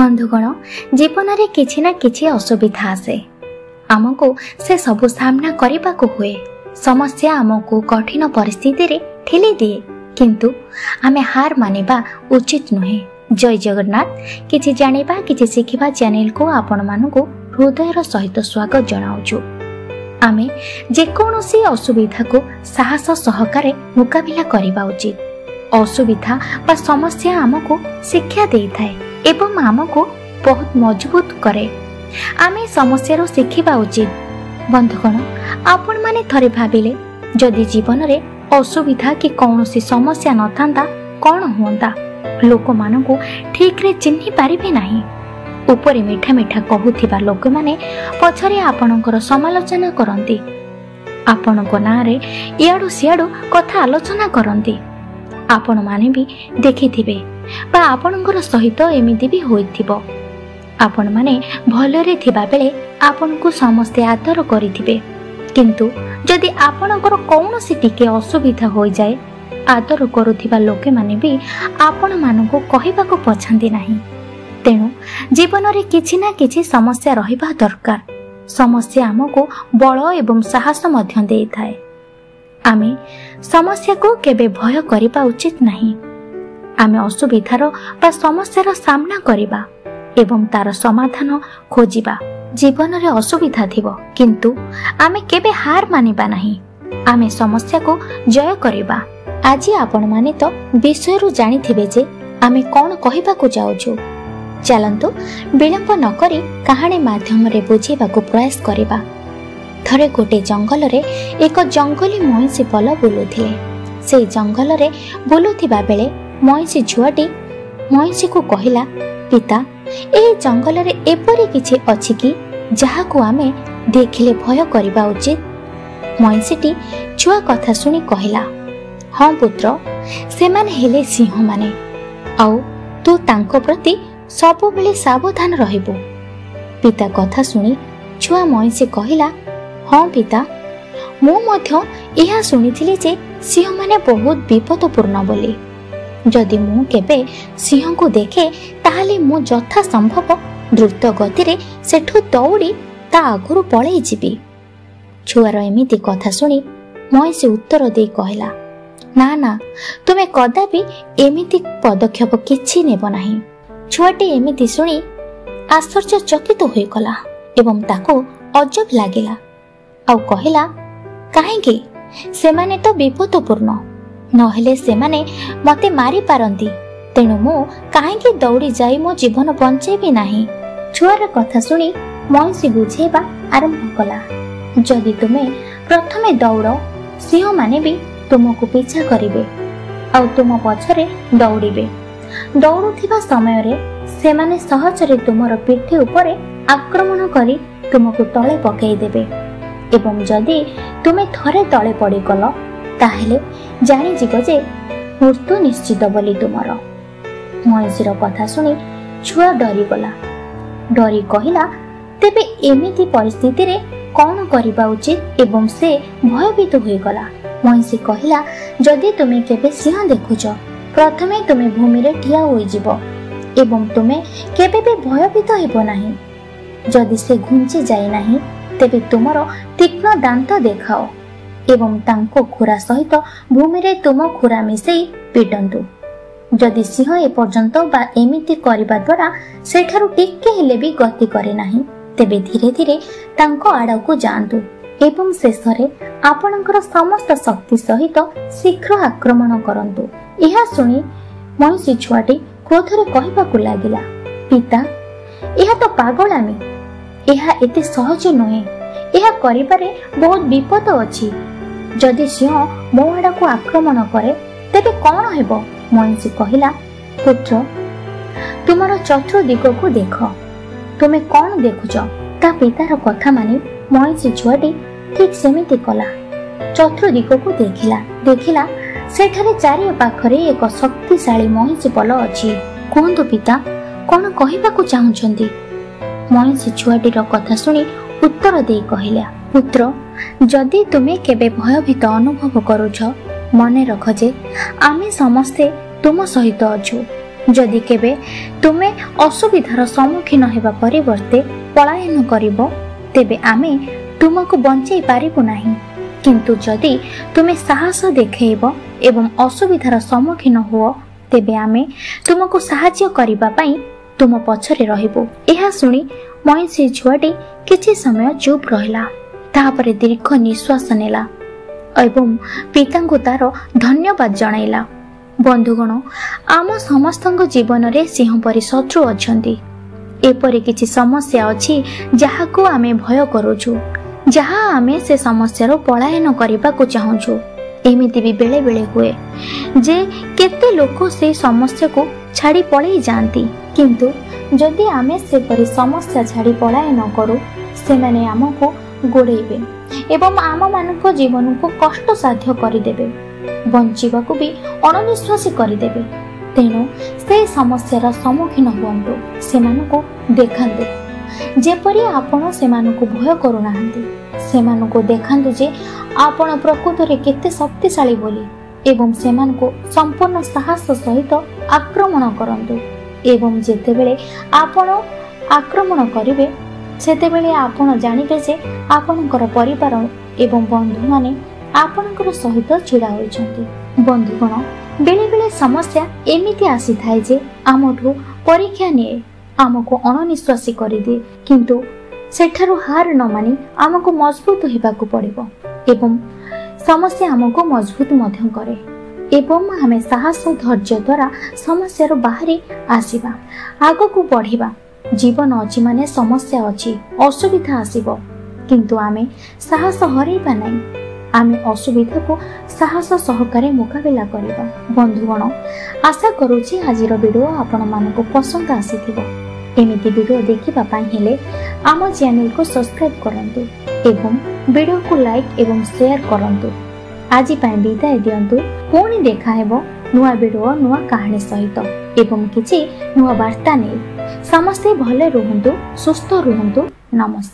बंधुगण जीवन में किछि ना किछि असुविधा आसे आमको से सबु सामना करने को हुए। समस्या आमको कठिन परिस्थिति रे ठेली दिए किंतु आमे हार मानिबा उचित नुहे। जय जगन्नाथ। किछि जानिबा किछि शिखिबा चैनल को आपण मानकु हृदयर सहित स्वागत जनाउछु। आमे जे कोनोसी असुविधा को साहस सहकारे मुकाबिला करिबा उचित। असुविधा बा समस्या आमको शिक्षा देई थाए एवं आमको बहुत मजबूत करे। आमे समस्या शिखिबा उचित। बंधुगण आपण माने थरे भाबिले जदि जीवन रे असुविधा कि कौनसी समस्या न थांदा कौन हुंदा। लोक मानकु ठीक रे चिन्हि पारिबे नाही। ऊपरे मीठा मीठा कहूथिबा लोक माने पछरे आपणकर समालोचना करंती। आपणको नारे इयाडू सियाडू कथा आलोचना करंती। आपण माने भी देखिथिबे बा आपणकर सहित एमिति भी होइथिबो। आपण माने भलरे थिबा बेले आपणकु समस्ते आदर करिथिबे किंतु जदि आपणकर कौनसी टिके असुविधा होई जाए आदर करुथिबा लोके माने भी आपण मानकु कहिबाको पछांदी नाही। तेणु जीवन रे किछि ना किछि समस्या रहिबा दरकार। समस्या हमको बल एवं साहस मध्य देई थाए। आमे समस्या को केबे भय करिबा उचित नाही। आमे असुविधार बा समस्यार सामना करिबा एवं तार समाधान खोजिबा। जीवन रे असुविधा थिबो किंतु आमे केबे हार मानिबा नाही। आमे समस्या को जय करिबा। आज आपण माने तो विषय रु जानि थिबे जे आमे कोन कहिबा को जाउछु। चलंतु विलंब न करी कहानी माध्यम रे बुझेबा को प्रयास करिबा। थरे गोटे जंगल रे एक जंगली मईसी पल बुलुथिले। से जंगल रे बुलुथिबा बेले मईसी छुआटी मईसी को कहिला, पिता ए जंगल रे एपरी किछि अछि कि जहा को आमे देखिले भय करिबा उचित। मईसीटी छुआ कथा सुनी कहिला, हाँ पुत्र, से माने हेले सिंह माने आउ तू तांको प्रति सबु बेले सावधान रहिबो। पिता कथा सुनी छुआ मईसी कहिला, हाँ पिता, मु मध्य एहा सुनिथिली जे सिंह माने बहुत विपदपूर्ण बोली। जदि मु केबे सिंह को देखे ताहाले मु यथा संभव द्रुत गति रे सेठु दौड़ी ता आगुरु पळेई जिबी। छुआर एमिति कथा सुनी मईसी उत्तर देई कहिला, ना ना, तुमे कदापि एमिति पदक्षेप किछि नेब नाही। छुआटी एमिति सुनी आश्चर्यचकित होई गला एवं ताको अजब लागिला आउ कहिला, काहेकि सेमाने तो विपदपूर्ण, नहेले सेमाने मते मारी पारंती। तेणु मु काहेकि दौड़ी जाई मो जीवन बंचेबी नाही। छुआर कथा सुनी मईसी बुझेबा आरंभ कला, जदि तुमे प्रथमे दौड़ सिंह माने भी तुमको पीछा करिवे आउ तुम पछरे दौड़िबे। दौड़ुथिबा समय रे सेमाने सहजरे तुमर पिठी उपरे आक्रमण करी तुमको तळे पकेई देबे एवं जदि तुमे थरे तळे पड़ी गल ताहेले जानि जिगो जे मृत्यु निश्चित बोली तुमर। मईसीर कथा सुनी छुआ डरी गला। डरी कहिला, तेबे एमिति परिस्थिति रे कौन करिबा उचित एवं से भयभीत होई गला। मईसी कहिला, जदि तुमे केबे सिंह देखुछ प्रथमे तुमे भूमि रे ठिया होई जिवो एवं तुमे केबे भी भयभीत हेबो नाही। जदि से घुंची जाई नाही तेबे तुमरो तीक्ष्ण दांत देखाओ एवं तांको खुरा सहित भूमि रे तुम खुरा मिसेई पिटंतु। जदि सिंह ए पर्यंत बा एमिति करिबा द्वारा सेठारु टिके हेले भी गति करे नाही तेबे धीरे धीरे तांको आड़कू जांतु एवं शेषरे आपणकर समस्त शक्ति सहित शीघ्र आक्रमण करंतु। यह सुनी मईसी छुआटी क्रोधरे कहिबाकू लागिला, पिता, यह तो पागलामी, यह एते सहज नुहे, यह करिबारे बहुत विपद अछि। जदि सिंह मो आड़कू आक्रमण करे तेबे कौन हेबो। मईसी कहिला, पुत्र, तुमर चतुर्दिग को देख, तुमे कौन देखुच। ता पितार कथा मानी मईसी छुआटी ठीक सेमिति कला। चतुर्दिग को देखिला सेठारे चारि पाखरे एक शक्तिशाली महीषी पल अछि। कहंतु पिता, कौन कहिबाकू चाहुछंती। महीषी छुआटीर कथा सुनी उत्तर देई कहिला, पुत्र, जदि तुमे केबे भयभीत अनुभव करुछ मने रख जे आमे समस्ते तुम सहित अछु जदि केबे तुमे असुविधार सम्मुखीन हेबा परिवर्ते पलायन करिबो तेबे आमे तुमको बंचाई पारिबु नाही। किंतु जदि तुमे साहस देखैबो एवं असुविधार सम्मुखीन हुओ तेबे आमे तुमको साहाय्य करिबा पई तुम पछरे रहिबो। एहा सुनी मईसी छुआटी किछि समय चुप रहिला। तापरे दीर्घ निश्वास नेला एवं पितांको तार धन्यवाद जणाइला। बंधुगण, आम समस्तଙ୍କ जीवनरे सिंह परि शत्रु अछंती। एपरि किछि समस्या अछि जाहाको आमे भय करूछु, जहा आमे से समस्यारो पलायन करिबाको चाहूछु। एमिति भी बेले बेले हुए जे केते लोक से समस्या को छाड़ी पळै जांती, किंतु जदि आमे से परि समस्या छाड़ी पलायन करू से माने हमको गोड़ेबे एवं आम मानक जीवन को कष्ट साध्य करदेबे, बंचिबा को भी अणनिश्वासी करदेबे। तेणु से समस्यार सम्मुखीन हुअन्तु, सेमानकु देखान्तु जेपरि आपण सेमानकु भय करूनाहांती। सेमानकु देखान्तु जे आपण प्रकृत रे केते शक्तिशाली बोली एवं सेमानकु संपूर्ण साहस सहित आक्रमण करन्तु। एवं जेतेबेले आपण आक्रमण करिवे सेतेबेले आपण जानिबे जे आपणकर परिवार एवं बंधु माने आपणकर सहित छिड़ा होइछन्ती। बंधुगण, बेले बेले समस्या एमिति आसी थाए जे आमठु परीक्षा निए, आमको अणनिश्वासी करिदिए, किंतु सेठारु हार न मानी आमको मजबूत हेबाकु पड़िबो एवं समस्या आमको मजबूत मध्यम करे एवं आमे साहस और धैर्य द्वारा समस्या बाहरी आसीबा, आगकु बढ़िबा। जीवन अछि माने समस्या अछि, असुविधा आसीबो, किंतु आमे साहस हरैबा नै। आमे असुविधा को साहस सहकारे मुकाबिला करिबा। बंधुगण, आशा करूछि आजिर वीडियो आपण मानको पसंद आसीथिबो। एमिति वीडियो देखिबा पई हेले आम चैनल को सब्सक्राइब करंतु एवं वीडियो को लाइक एवं शेयर करंतु। आजि पई विदाय दियंतु। पुणी देखा हेबो नुआ वीडियो नुआ कहानी सहित एवं किछि नुआ वार्ता नै। समस्ते भले रुहंतु, सुस्थ रुहंतु। नमस्ते।